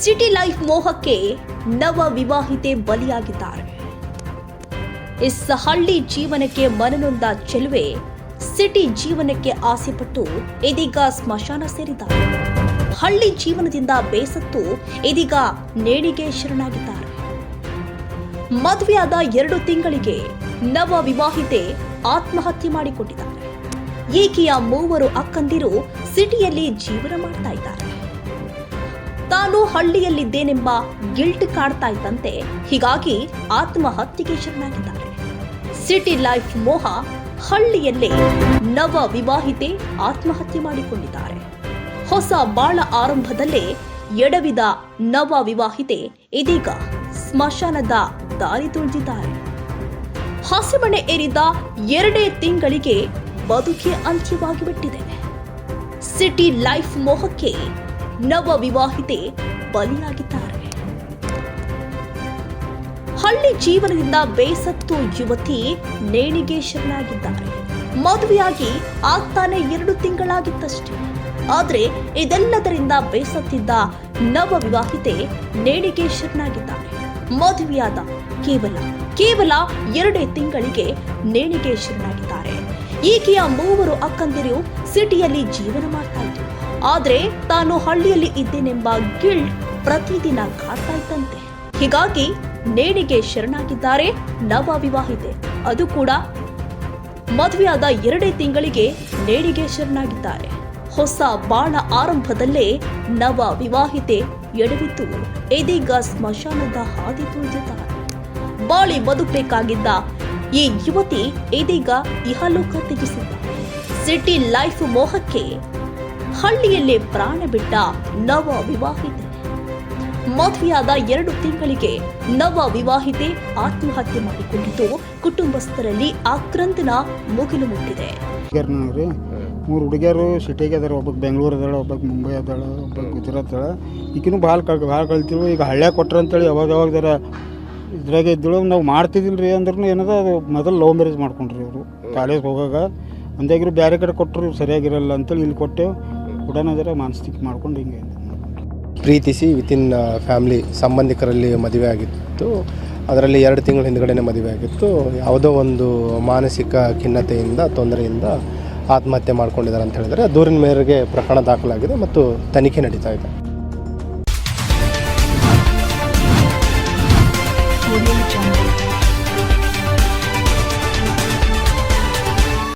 City life ಮೋಹಕ್ಕೆ ನವ ವಿವಾಹಿತೆ ಬಲಿಯಾಗಿದ್ದಾರೆ. ಹಳ್ಳಿ ಜೀವನಕ್ಕೆ ಮನನೊಂದ ಚೆಲುವೆ ಸಿಟಿ ಜೀವನಕ್ಕೆ ಆಸೆಪಟ್ಟು ಇದೀಗ ಸ್ಮಶಾನ ಸೇರಿದ್ದಾರೆ. ಹಳ್ಳಿ ಜೀವನದಿಂದ ಬೇಸತ್ತು ಇದೀಗ ನೇಣಿಗೆ ಶರಣಾಗಿದ್ದಾರೆ. ಮದುವೆಯಾದ 2 ತಿಂಗಳಿಗೆ ನವ ವಿವಾಹಿತೆ ಆತ್ಮಹತ್ಯೆ ಮಾಡಿಕೊಂಡಿದ್ದಾರೆ. ಈಕೆಯ 3 ಅಕ್ಕಂದಿರು ಸಿಟಿಯಲ್ಲಿ ಜೀವನ ಮಾಡ್ತಾ ಇದ್ದಾರೆ. ತಾನು ಹಳ್ಳಿಯಲ್ಲಿದ್ದೇನೆಂಬ ಗಿಲ್ಟ್ ಕಾಡ್ತಾ ಇದ್ದಂತೆ ಹೀಗಾಗಿ ಆತ್ಮಹತ್ಯೆಗೆ ಶರಣಾಗಿದ್ದಾರೆ. ಸಿಟಿ ಲೈಫ್ ಮೋಹ ಹಳ್ಳಿಯಲ್ಲೇ ನವ ವಿವಾಹಿತೆ ಆತ್ಮಹತ್ಯೆ ಮಾಡಿಕೊಂಡಿದ್ದಾರೆ. ಹೊಸ ಬಾಳ ಆರಂಭದಲ್ಲೇ ಎಡವಿದ ನವ ವಿವಾಹಿತೆ ಇದೀಗ ಸ್ಮಶಾನದ ದಾರಿ ತುಳಿದಿದ್ದಾರೆ. ಹಸಿಮಣೆ ಏರಿದ 2 ತಿಂಗಳಿಗೆ ಬದುಕಿ ಅಂತ್ಯವಾಗಿ ಬಿಟ್ಟಿದೆ. ಸಿಟಿ ಲೈಫ್ ಮೋಹಕ್ಕೆ ನವ ವಿವಾಹಿತೆ ಬಲಿಯಾಗಿದ್ದಾರೆ. ಹಳ್ಳಿ ಜೀವನದಿಂದ ಬೇಸತ್ತು ಯುವತಿ ನೇಣಿಗೆ ಶರಣಾಗಿದ್ದಾರೆ. ಮದುವೆಯಾಗಿ ಆಗ್ತಾನೆ 2 ತಿಂಗಳಾಗಿತ್ತಷ್ಟೇ. ಆದ್ರೆ ಇದೆಲ್ಲದರಿಂದ ಬೇಸತ್ತಿದ್ದ ನವ ವಿವಾಹಿತೆ ನೇಣಿಗೆ ಶರಣಾಗಿದ್ದಾರೆ. ಮದುವೆಯಾದ ಕೇವಲ 2 ತಿಂಗಳಿಗೆ ನೇಣಿಗೆ ಶರಣಾಗಿದ್ದಾರೆ. ಈಕೆಯ 3 ಅಕ್ಕಂದಿರು ಸಿಟಿಯಲ್ಲಿ ಜೀವನ ಮಾಡ್ತಾ ಇದ್ರು. ಆದ್ರೆ ತಾನು ಹಳ್ಳಿಯಲ್ಲಿ ಇದ್ದೇನೆಂಬ ಗಿಲ್ಟ್ ಪ್ರತಿದಿನ ಕಾಡ್ತಾ ಇದ್ದಂತೆ ಹೀಗಾಗಿ ನೇಣಿಗೆ ಶರಣಾಗಿದ್ದಾರೆ ನವ ವಿವಾಹಿತೆ. ಅದು ಕೂಡ ಮದುವೆಯಾದ 2 ತಿಂಗಳಿಗೆ ನೇಣಿಗೆ ಶರಣಾಗಿದ್ದಾರೆ. ಹೊಸ ಬಾಳ ಆರಂಭದಲ್ಲೇ ನವ ವಿವಾಹಿತೆ ಎಡವಿದ್ದು ಇದೀಗ ಸ್ಮಶಾನದ ಹಾದಿ ತುಳಿದಿದ್ದಾರೆ. ಬಾಳಿ ಬದುಕಬೇಕಾಗಿದ್ದ ಈ ಯುವತಿ ಇದೀಗ ಇಹಲೋಕ ತ್ಯಜಿಸಿದ್ದಾರೆ. ಸಿಟಿ ಲೈಫ್ ಮೋಹಕ್ಕೆ ಹಳ್ಳಿಯಲ್ಲೇ ಪ್ರಾಣ ಬಿಟ್ಟ ನವ ವಿವಾಹಿತೆ. ಮದುವೆಯಾದ 2 ತಿಂಗಳಿಗೆ ನವ ವಿವಾಹಿತೆ ಆತ್ಮಹತ್ಯೆ ಮಾಡಿಕೊಂಡಿದ್ದು ಕುಟುಂಬಸ್ಥರಲ್ಲಿ ಆಕ್ರಂದನ ಮುಗಿಲು ಮುಟ್ಟಿದೆ. 3 ಹುಡುಗಿಯರು ಸಿಟಿಗೆ ಅದಾರ. ಒಬ್ಬ ಬೆಂಗಳೂರು ಅದಾಳ, ಒಬ್ಬ ಮುಂಬೈ ಅದಾಳ, ಒಬ್ಬ ಗುಜರಾತ್ ಅದಾಳ. ಈಗಿನೂ ಭಾಳ ಕಲ್ತಿರು. ಈಗ ಹಳ್ಳ್ಯಾಗ ಕೊಟ್ರ ಅಂತೇಳಿ ಯಾವಾಗ ಇದ್ರಾಗ ಇದ್ದಳು. ನಾವು ಮಾಡ್ತಿದ್ದಿಲ್ಲ ರೀ ಅಂದ್ರೂ ಏನದ ಅದು ಮೊದಲು ಲವ್ ಮ್ಯಾರೇಜ್ ಮಾಡ್ಕೊಂಡ್ರಿ ಅವರು. ಕಾಲೇಜ್ ಹೋಗಾಗ ಅಂದಾಗಿರು ಬೇರೆ ಕಡೆ ಕೊಟ್ಟರು ಸರಿಯಾಗಿರಲ್ಲ ಅಂತೇಳಿ ಇಲ್ಲಿ ಕೊಟ್ಟೆವು. ಕೂಡ ಮಾನಸಿಕ ಮಾಡ್ಕೊಂಡು ಹಿಂಗೆ ಪ್ರೀತಿಸಿ ವಿತಿನ್ ಫ್ಯಾಮಿಲಿ ಸಂಬಂಧಿಕರಲ್ಲಿ ಮದುವೆ ಆಗಿತ್ತು. ಅದರಲ್ಲಿ 2 ತಿಂಗಳ ಹಿಂದ್ಗಡೆನೇ ಮದುವೆ ಆಗಿತ್ತು. ಯಾವುದೋ ಒಂದು ಮಾನಸಿಕ ಖಿನ್ನತೆಯಿಂದ ತೊಂದರೆಯಿಂದ ಆತ್ಮಹತ್ಯೆ ಮಾಡ್ಕೊಂಡಿದ್ದಾರೆ ಅಂತ ಹೇಳಿದರೆ ದೂರಿನ ಮೇರೆಗೆ ಪ್ರಕರಣ ದಾಖಲಾಗಿದೆ ಮತ್ತು ತನಿಖೆ ನಡೀತಾ ಇದೆ.